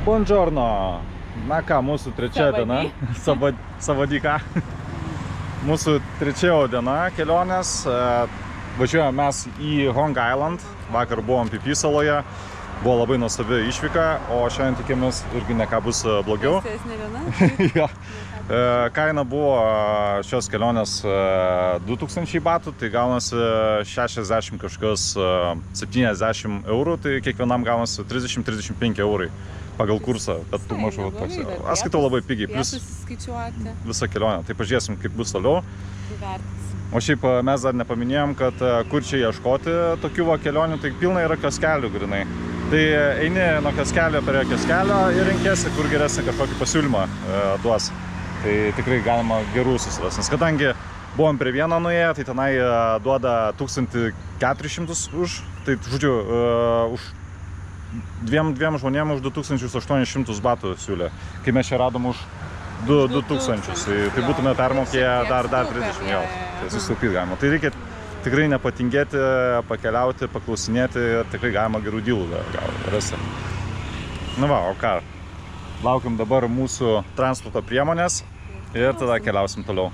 Buongiorno. Na ką, mūsų trečia diena. Savadyka. Mūsų trečia diena kelionės. Važiuojame mes į Hong Island. Vakar buvom Phi Phi saloje. Buvo labai nuostabi išvyka, o šiandien tikimės irgi ne ką bus blogiau. Ja. Kaina buvo šios kelionės 2000 batų, tai gaunasi 60 kažkokios 70 eurų, tai kiekvienam gaunasi 30-35 eurai pagal kursą, bet tu mažu toks. Aš skaitau labai pigiai, plus visą kelionę, tai pažiūrėsim, kaip bus toliau. O šiaip mes dar nepaminėjom, kad kur čia ieškoti tokių kelionių, tai pilna yra kioskelių grinai. Tai eini nuo kioskelio prie kioskelio ir renkėsi, kur geresnį kažkokį pasiūlymą duos. Tai tikrai galima gerų susirasti, nes kadangi buvom prie vieno nuėję, tai tenai duoda 1400 už, tai žodžiu, už dviem žmonėm už 2800 batų siūlė, kai mes čia radom už 2000, tai būtume permokėję dar 30 jau, tai susitaupyti galima. Tai reikia tikrai nepatingėti, pakeliauti, paklausinėti ir tikrai galima gerų dylų rasti. Nu va, o ką? Laukiam dabar mūsų transporto priemonės ir tada keliausim toliau.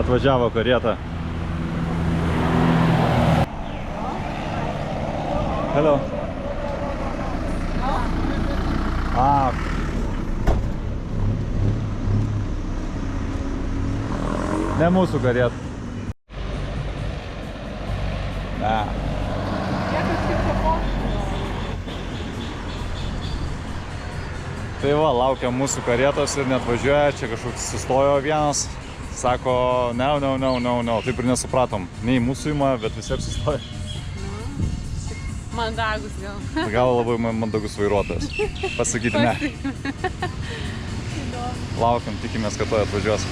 Atvažiavo karieta. Hello. Ne mūsų kariet. Ne. Tai va, laukia mūsų karietos ir net važiuoja, čia kažkoks sustojo vienas. Sako, no. Taip ir nesupratom. Nei mūsų ima, bet vis tiek sustoja. Mandagus gal. Gal labai mandagus vairuotojas. Pasakyti ne. Laukiam, tikimės, kad to atvažiuos.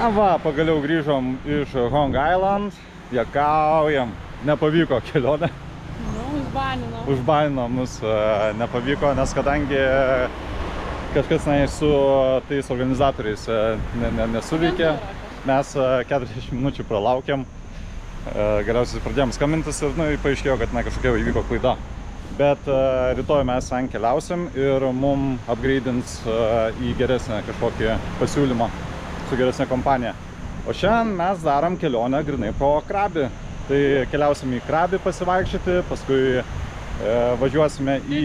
Na va, pagaliau grįžom iš Hong Island. Jakaujam. Nepavyko kelionė. Užbanino mus, nepavyko, nes kadangi kažkas su tais organizatoriais nesuveikė. Mes 40 minučių pralaukėm, galiausiai pradėjom skambintis ir paaiškėjo, kad kažkokia įvyko klaida. Bet rytoj mes ten keliausim ir mum upgradeins į geresnę kažkokį pasiūlymą su geresnė kompanija. O šiandien mes darom kelionę grinai pro Krabį. Tai keliausim į Krabį pasivaikščioti, paskui važiuosime į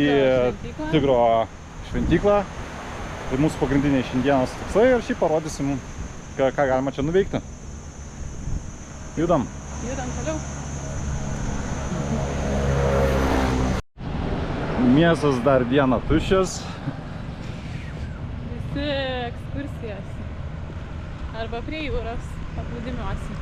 Tigro šventyklą. Tai mūsų pagrindiniai šiandienos tikslai ir šį parodysim, ką galima čia nuveikti. Judam. Judam toliau. Miestas dar dieną tuščias. Visi ekskursijas. Arba prie jūros paplūdimiuosi.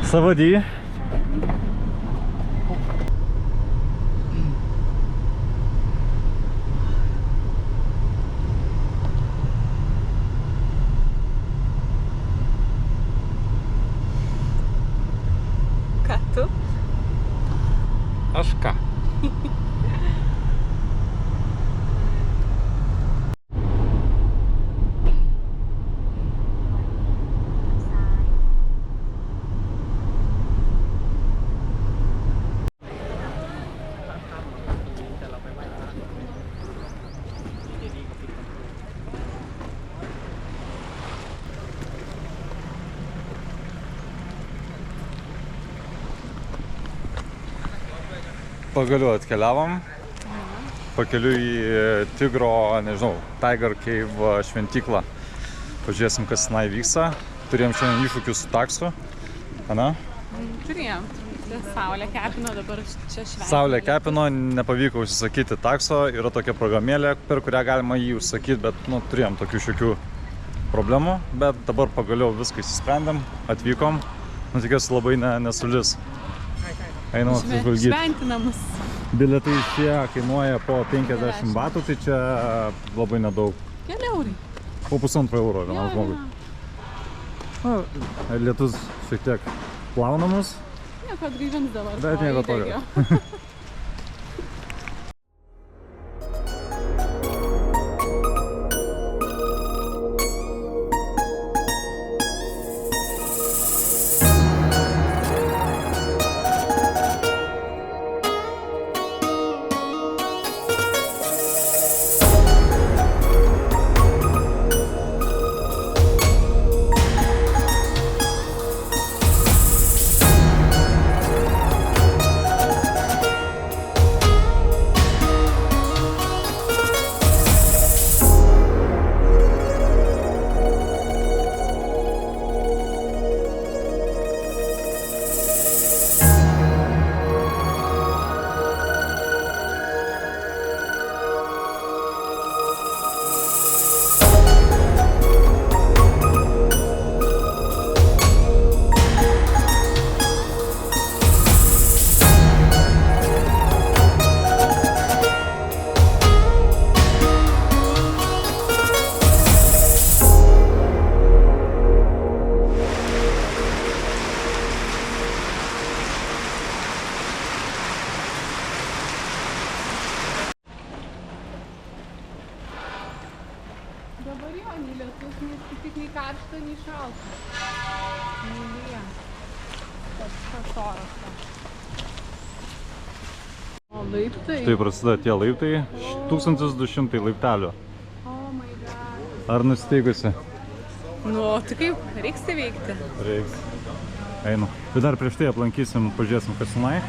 Savody. Ką tu? Aš ką? Pagaliau atkeliavom. Pakeliu į Tigro, nežinau, Tiger Cave šventyklą. Pažiūrėsim, kas tenai vyksta. Turėjom šiandien iššūkių su taksu. Ana? Turėjom. Saulė kepino, dabar čia šventė. Saulė kepino, nepavyko užsisakyti takso. Yra tokia programėlė, per kurią galima jį užsakyti, bet turėjom tokių šiokių problemų. Bet dabar pagaliau viską išsisprendėm, atvykom. Tikiuosi labai nesulis. Einam apsižvalgyti. Šventinamus. Bilietai šie kainuoja po 50 batų, tai čia labai nedaug. Keli eurai. Po €1,5 vienam žmogui. Lietus šiek tiek plaunamus. Nieko atgaivins dabar. Bet nieko tokio. Dabar jo, nei lietus, nei karšta, nei šalta. Nei lyja. Tas oras. O laiptai? Tai prasideda tie laiptai. 1200 laiptelių. Oh my god. Ar nusiteikusi? Nu, tai kaip, reiks tai veikti. Reiks. Einu. Tai dar prieš tai aplankysim, pažiūrėsim kas tenai.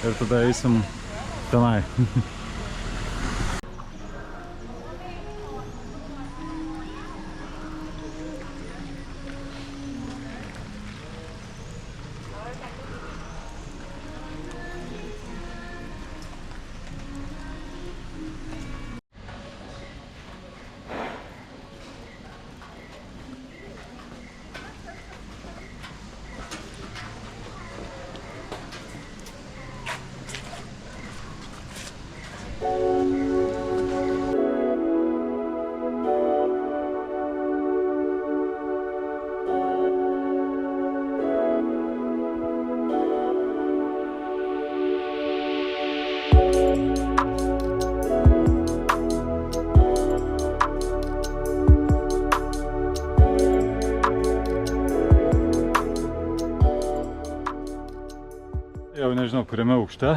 Ir tada eisim tenai. Jau nežinau, kuriame aukšte,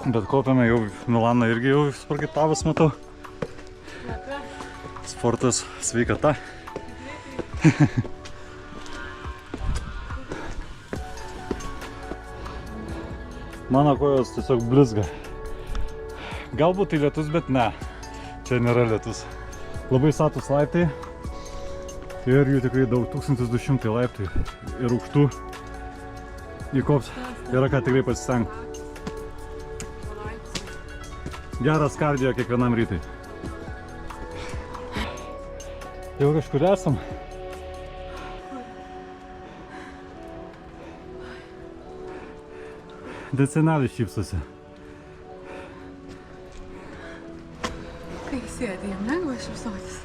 bet kopiame jau Milaną irgi jau sparkaitavus matau. Sportas, sveikata. Mano kojos tiesiog blizga. Galbūt tai lietus, bet ne. Čia nėra lietus. Labai status laiptai. Ir jų tikrai daug, 1200 laiptai ir aukštų. Įkops yra ką tikrai pasistengti. Geras kardio kiekvienam rytai. Jau kažkur esam. Decenelis šypsosi. Kai sėdi, jam lengva šypsotis.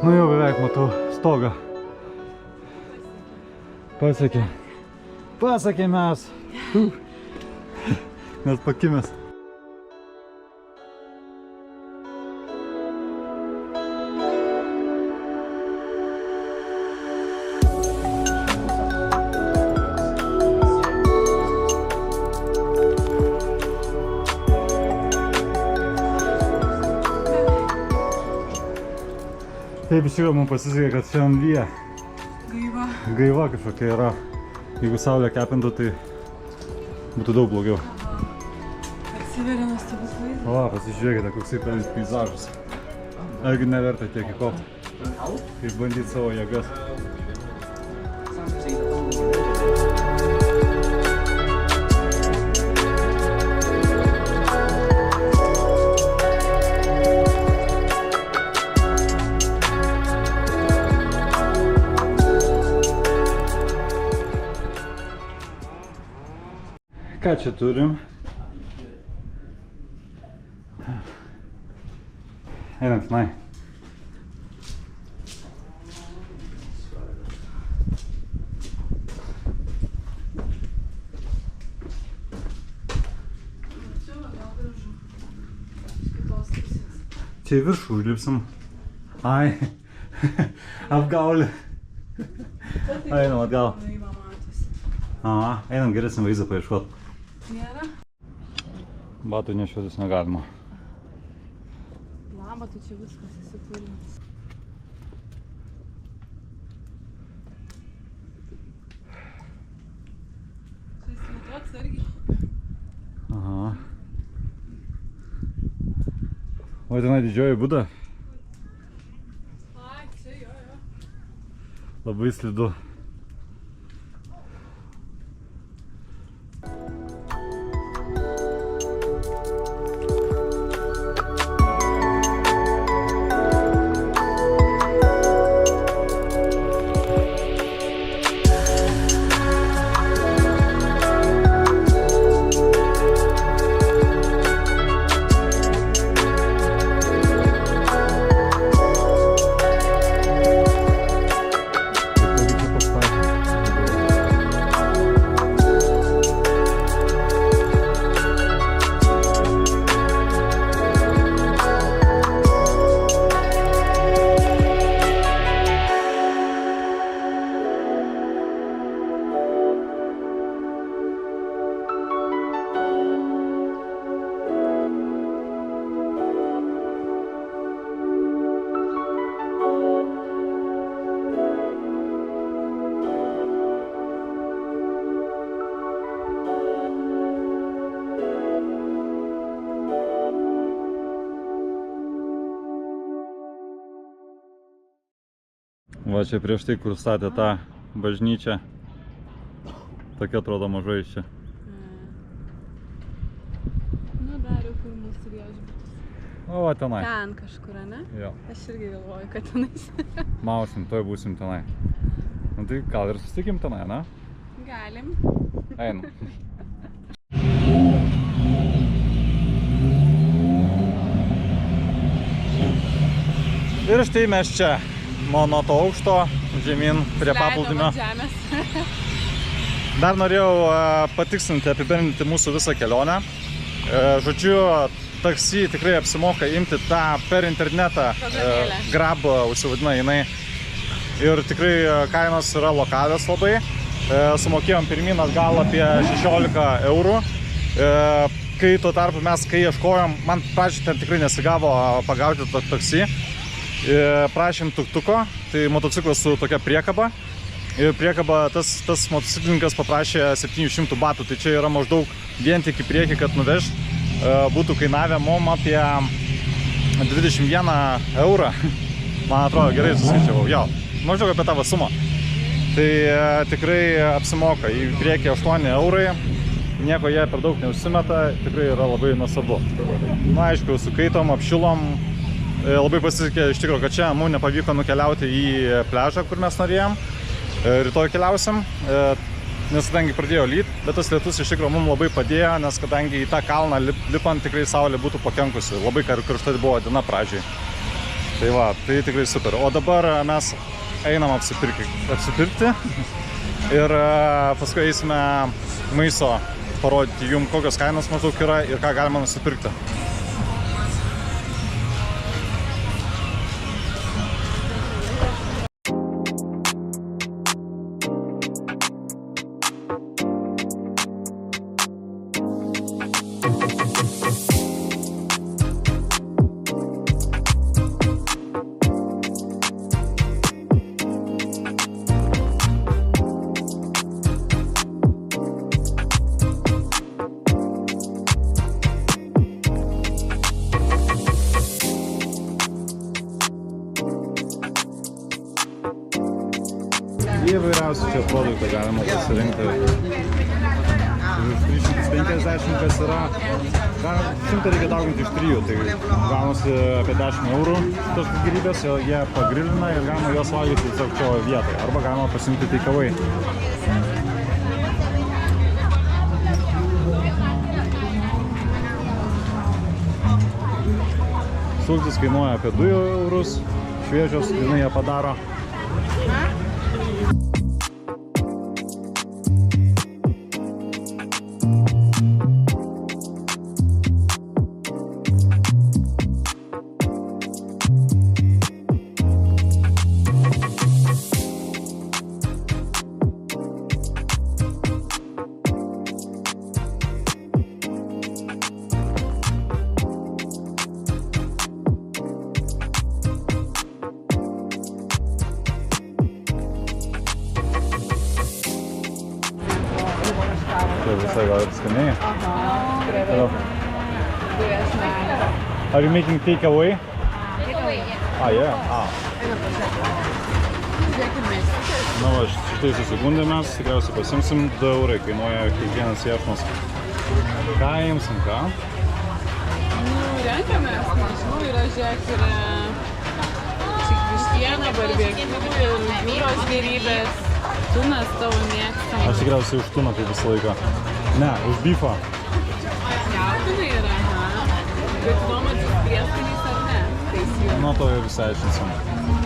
Nu jau beveik matau stogą. Pasiekė. Pasiekė mes. Mes pakimės. Taip iš tikrųjų mums pasisekė, kad šiandien lyja. Gaiva. Gaiva kažkokia yra. Jeigu saulė kepintų, tai būtų daug blogiau. Atsiveria nuostabus vaizdas. O, pasižiūrėkite, koksai peizažas. Argi neverta tiek įkopti. Kaip bandyti savo jėgas. Ką čia turim? Einam tenai. Čia į viršų užlipsim. Ai, apgaulė. Einam atgal. Aha, einam geresnį vaizdą paieškot. Nėra? Batų nešiotis negalima. Lama, tu čia viskas įsitūrimas. Čia įsimutu atsargiai. Aha. O tenai didžioji Buda. Ai, čia jo. Labai slidu. Va čia prieš tai, kur statė tą bažnyčią. Tokia atrodo maža iš čia. Nu, dar jau kur mūsų viešbutis. O, va tenai. Ten kažkur, ne? Jo. Aš irgi galvoju, kad tenais. Mausim, toj būsim tenai. Nu tai gal ir susitikim tenai, na? Galim. Einam. Ir štai mes čia. Nuo to aukšto žemyn prie paplūdimio. Dar norėjau patikslinti, apibendrinti mūsų visą kelionę. Žodžiu, taksi tikrai apsimoka imti tą per internetą Grab užsivadina jinai. Ir tikrai kainos yra lokalios labai. Sumokėjom pirmyn atgal apie 16 eurų. Kai tuo tarpu mes, kai ieškojom, man pradžiai ten tikrai nesigavo pagauti taksi. Prašėm tuktuko, tai motociklas su tokia priekaba. Ir priekaba tas motociklininkas paprašė 700 batų, tai čia yra maždaug vien tik į priekį, kad nuveš. Būtų kainavę mum apie 21 eurą. Man atrodo, gerai suskaičiavau. Jo, maždaug apie tavo sumą. Tai tikrai apsimoka. Į priekį 8 eurai. nieko jie per daug neužsimeta, tikrai yra labai nuostabu. Na, aišku, sukaitom, apšilom, labai pasisekė iš tikrųjų, kad čia mums nepavyko nukeliauti į pliažą, kur mes norėjom. Rytoj keliausim, nes kadangi pradėjo lyt, bet tas lietus iš tikrųjų mums labai padėjo, nes kadangi į tą kalną lipant tikrai saulė būtų pakenkusi. Labai karšta buvo diena pradžiai. Tai va, tai tikrai super. O dabar mes einam apsipirkti ir paskui eisime maisto parodyti jums, kokios kainos maždaug yra ir ką galima nusipirkti. Įvairiausių čia produktų galima pasirinkti. Už 350 kas yra, 100 reikia dauginti iš 3, tai gaunasi apie 10 eurų šitos gėrybės, jie pagrilina ir galima juos valgyti tiesiog čia vietoje, arba galima pasiimti takeaway. Sultis kainuoja apie 2 eurus, šviežios, jinai jie padaro. Tai visai gal ir skaniai. Hello. Are you making takeaway? Takeaway, yeah. Yeah. Na va, šitais sekundė mes tikriausiai pasimsim 2 eurai, kainuoja kiekvienas iešmas. Ką imsim, ką? Renkamės, nežinau, yra žiūrėk ir vištiena, barbekiu ir jūros gėrybės. Tunas tavo mėgstamas. Aš tikriausiai už tuną kaip visą laiką. Ne, už bifą. Jaudinai yra, aha. Bet nuomatis prieskoniais ar ne? Nuo to jau visai aiškinsim.